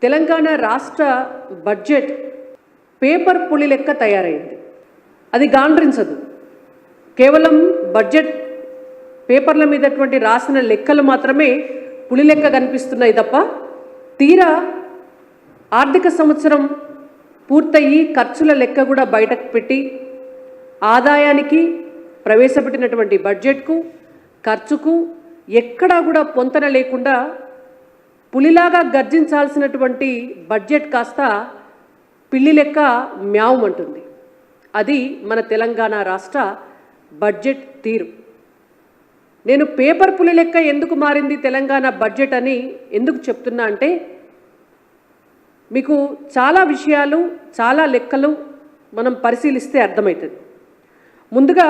తెలంగాణ రాష్ట్ర budget paper పులి లెక్క తయారైంది. అది గాండ్రించదు. కేవలం బడ్జెట్ పేపర్ల మీదటువంటి రాసిన లెక్కలు మాత్రమే పులి లెక్క కనిపిస్తున్నాయి తప్ప తీరా ఆర్థిక సంవత్సరం పూర్తయి ఖర్చుల లెక్క కూడా బయటకు పెట్టి ఆదాయానికి ప్రవేశపెట్టినటువంటి బడ్జెట్కు ఖర్చుకు ఎక్కడా కూడా పొంతన లేకుండా పులిలాగా గర్జించాల్సినటువంటి బడ్జెట్ కాస్త పిల్లి లెక్క మ్యావుమంటుంది. అది మన తెలంగాణ రాష్ట్ర బడ్జెట్ తీరు. నేను పేపర్ పులి లెక్క ఎందుకు మారింది తెలంగాణ బడ్జెట్ అని ఎందుకు చెప్తున్నా అంటే, మీకు చాలా విషయాలు చాలా లెక్కలు మనం పరిశీలిస్తే అర్థమవుతుంది. ముందుగా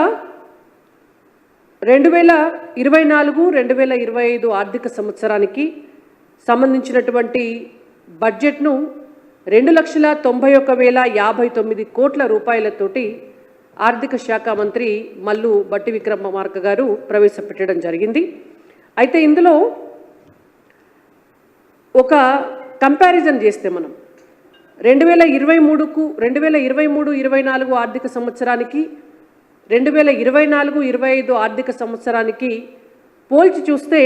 2024-2025 ఆర్థిక సంవత్సరానికి సంబంధించినటువంటి బడ్జెట్ను 2,91,059 కోట్ల రూపాయలతోటి ఆర్థిక శాఖ మంత్రి మల్లు బట్టి విక్రమార్క గారు ప్రవేశపెట్టడం జరిగింది. అయితే ఇందులో ఒక కంపారిజన్ చేస్తే మనం 2023-24 ఆర్థిక సంవత్సరానికి 2024-25 ఆర్థిక సంవత్సరానికి పోల్చి చూస్తే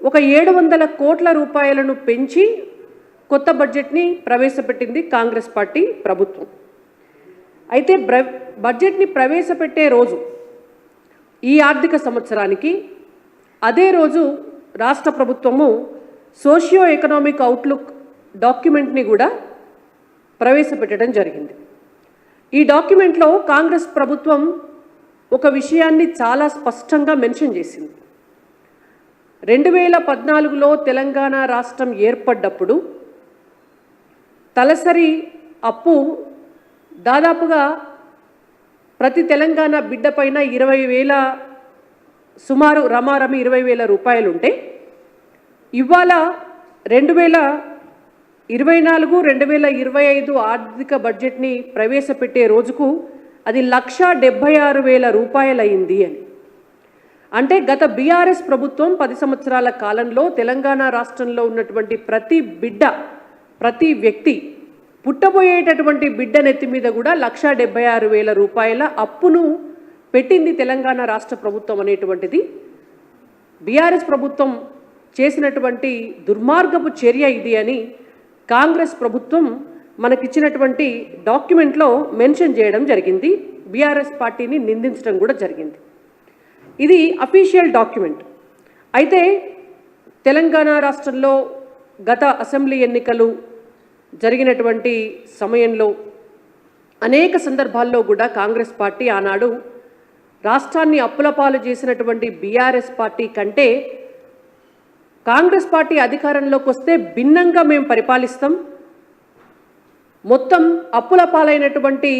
ఒక 700 కోట్ల రూపాయలను పెంచి కొత్త బడ్జెట్ని ప్రవేశపెట్టింది కాంగ్రెస్ పార్టీ ప్రభుత్వం. అయితే బడ్జెట్ని ప్రవేశపెట్టే రోజు ఈ ఆర్థిక సంవత్సరానికి అదే రోజు రాష్ట్ర ప్రభుత్వము సోషియో ఎకనామిక్ అవుట్లుక్ డాక్యుమెంట్ని కూడా ప్రవేశపెట్టడం జరిగింది. ఈ డాక్యుమెంట్లో కాంగ్రెస్ ప్రభుత్వం ఒక విషయాన్ని చాలా స్పష్టంగా మెన్షన్ చేసింది. 2014లో తెలంగాణ రాష్ట్రం ఏర్పడ్డప్పుడు తలసరి అప్పు దాదాపుగా ప్రతి తెలంగాణ బిడ్డ పైన 20,000 సుమారు రమారమి 20,000 రూపాయలు ఉంటే ఇవాళ 2024-2025 ఆర్థిక బడ్జెట్ని ప్రవేశపెట్టే రోజుకు అది 1,76,000 రూపాయలు అయింది అని. అంటే గత బీఆర్ఎస్ ప్రభుత్వం 10 సంవత్సరాల కాలంలో తెలంగాణ రాష్ట్రంలో ఉన్నటువంటి ప్రతి బిడ్డ ప్రతి వ్యక్తి పుట్టబోయేటటువంటి బిడ్డ నెత్తి మీద కూడా 1,76,000 రూపాయల అప్పును పెట్టింది తెలంగాణ రాష్ట్ర ప్రభుత్వం అనేటువంటిది బీఆర్ఎస్ ప్రభుత్వం చేసినటువంటి దుర్మార్గపు చర్య ఇది అని కాంగ్రెస్ ప్రభుత్వం మనకిచ్చినటువంటి డాక్యుమెంట్లో మెన్షన్ చేయడం జరిగింది. బీఆర్ఎస్ పార్టీని నిందించడం కూడా జరిగింది. ఇది అఫీషియల్ డాక్యుమెంట్. అయితే తెలంగాణ రాష్ట్రంలో గత అసెంబ్లీ ఎన్నికలు జరిగినటువంటి సమయంలో అనేక సందర్భాల్లో కూడా కాంగ్రెస్ పార్టీ ఆనాడు రాష్ట్రాన్ని అప్పులపాలు చేసినటువంటి బీఆర్ఎస్ పార్టీ కంటే కాంగ్రెస్ పార్టీ అధికారంలోకి వస్తే భిన్నంగా మేము పరిపాలిస్తాం, మొత్తం అప్పుల పాలైనటువంటి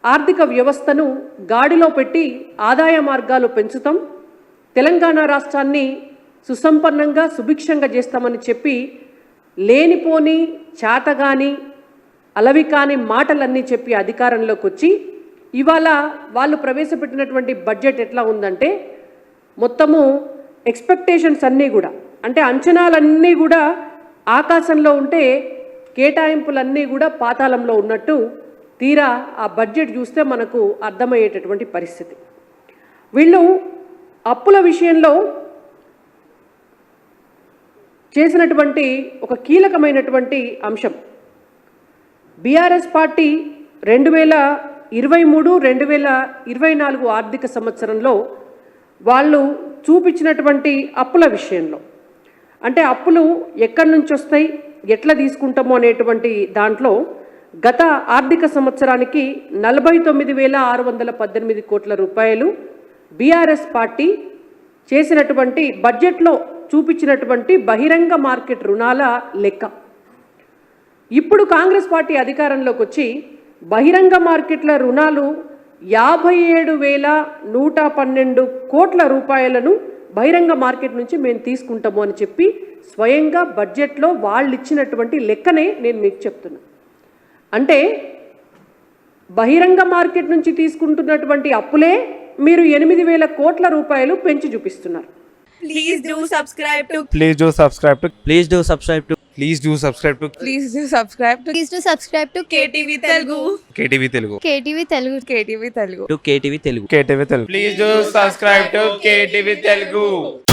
ఆర్థిక వ్యవస్థను గాడిలో పెట్టి ఆదాయ మార్గాలు పెంచుతాం, తెలంగాణ రాష్ట్రాన్ని సుసంపన్నంగా సుభిక్షంగా చేస్తామని చెప్పి లేనిపోని చేతగాని అలవికాని మాటలన్నీ చెప్పి అధికారంలోకి వచ్చి ఇవాళ వాళ్ళు ప్రవేశపెట్టినటువంటి బడ్జెట్ ఎట్లా ఉందంటే మొత్తము ఎక్స్పెక్టేషన్స్ అన్నీ కూడా అంటే అంచనాలన్నీ కూడా ఆకాశంలో ఉంటే కేటాయింపులన్నీ కూడా పాతాళంలో ఉన్నట్టు తీరా ఆ బడ్జెట్ చూస్తే మనకు అర్థమయ్యేటటువంటి పరిస్థితి. వీళ్ళు అప్పుల విషయంలో చేసినటువంటి ఒక కీలకమైనటువంటి అంశం, బీఆర్ఎస్ పార్టీ 2023-2024 ఆర్థిక సంవత్సరంలో వాళ్ళు చూపించినటువంటి అప్పుల విషయంలో అంటే అప్పులు ఎక్కడి నుంచి వస్తాయి ఎట్లా తీసుకుంటామో అనేటువంటి దాంట్లో గత ఆర్థిక సంవత్సరానికి 49,618 కోట్ల రూపాయలు బీఆర్ఎస్ పార్టీ చేసినటువంటి బడ్జెట్లో చూపించినటువంటి బహిరంగ మార్కెట్ రుణాల లెక్క. ఇప్పుడు కాంగ్రెస్ పార్టీ అధికారంలోకి వచ్చి బహిరంగ మార్కెట్ల రుణాలు 57,112 కోట్ల రూపాయలను బహిరంగ మార్కెట్ నుంచి మేము తీసుకుంటాము అని చెప్పి స్వయంగా బడ్జెట్లో వాళ్ళు ఇచ్చినటువంటి లెక్కనే నేను మీకు చెప్తున్నా. అంటే బహిరంగ మార్కెట్ నుంచి తీసుకుంటున్నటువంటి అప్పులే మీరు 8,000 కోట్ల రూపాయలు పెంచి చూపిస్తున్నారు. Please do subscribe to Please do subscribe to Please do subscribe to Please do subscribe to Please do subscribe to KTV Telugu. KTV Telugu. KTV Telugu. KTV Telugu. to KTV Telugu. KTV Telugu. Please do subscribe to KTV Telugu.